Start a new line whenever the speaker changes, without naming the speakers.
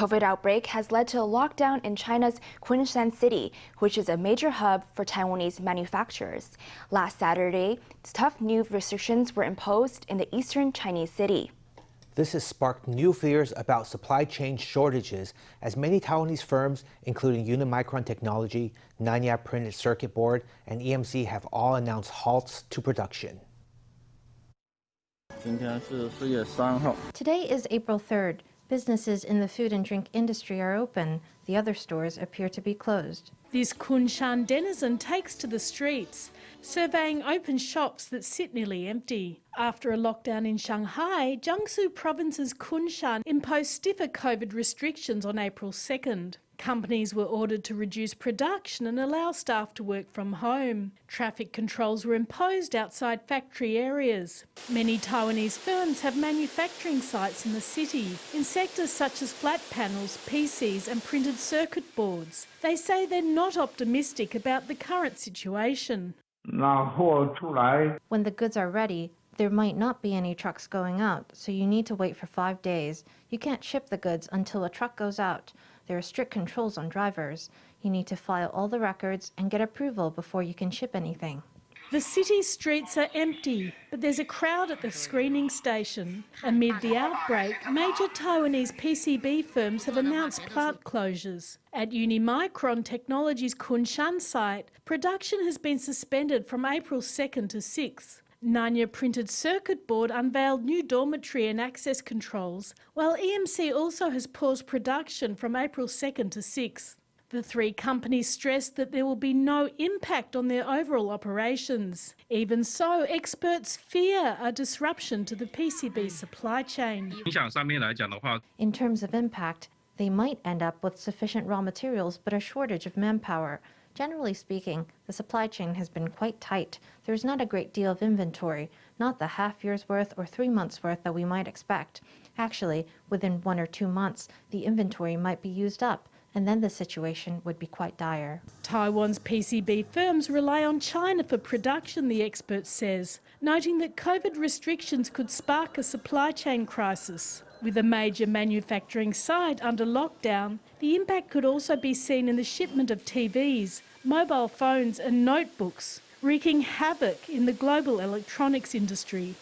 COVID outbreak has led to a lockdown in China's Kunshan city, which is a major hub for Taiwanese manufacturers. Last Saturday, tough new restrictions were imposed in the eastern Chinese city.
This has sparked new fears about supply chain shortages, as many Taiwanese firms, including Unimicron Technology, Nanya Printed Circuit Board, and EMC, have all announced halts to production.
Today is April 3rd. Businesses in the food and drink industry are open. The other stores appear to be closed.
This Kunshan denizen takes to the streets, surveying open shops that sit nearly empty. After a lockdown in Shanghai, Jiangsu province's Kunshan imposed stiffer COVID restrictions on April 2nd. Companies were ordered to reduce production and allow staff to work from home. Traffic controls were imposed outside factory areas. Many Taiwanese firms have manufacturing sites in the city, in sectors such as flat panels, PCs and printed circuit boards. They say they're not optimistic about the current situation.
When the goods are ready, there might not be any trucks going out, so you need to wait for 5 days. You can't ship the goods until a truck goes out. There are strict controls on drivers. You need to file all the records and get approval before you can ship anything.
The city streets are empty, but there's a crowd at the screening station. Amid the outbreak, major Taiwanese PCB firms have announced plant closures. At Unimicron Technology's Kunshan site, production has been suspended from April 2nd to 6th. Nanya Printed Circuit Board unveiled new dormitory and access controls, while EMC also has paused production from April 2nd to 6th. The three companies stressed that there will be no impact on their overall operations. Even so, experts fear a disruption to the PCB supply chain.
In terms of impact, they might end up with sufficient raw materials but a shortage of manpower. Generally speaking, the supply chain has been quite tight. There's not a great deal of inventory, not the half year's worth or 3 months' worth that we might expect. Actually, within 1 or 2 months, the inventory might be used up, and then the situation would be quite dire.
Taiwan's PCB firms rely on China for production, the expert says, noting that COVID restrictions could spark a supply chain crisis. With a major manufacturing site under lockdown, the impact could also be seen in the shipment of TVs, mobile phones and notebooks, wreaking havoc in the global electronics industry.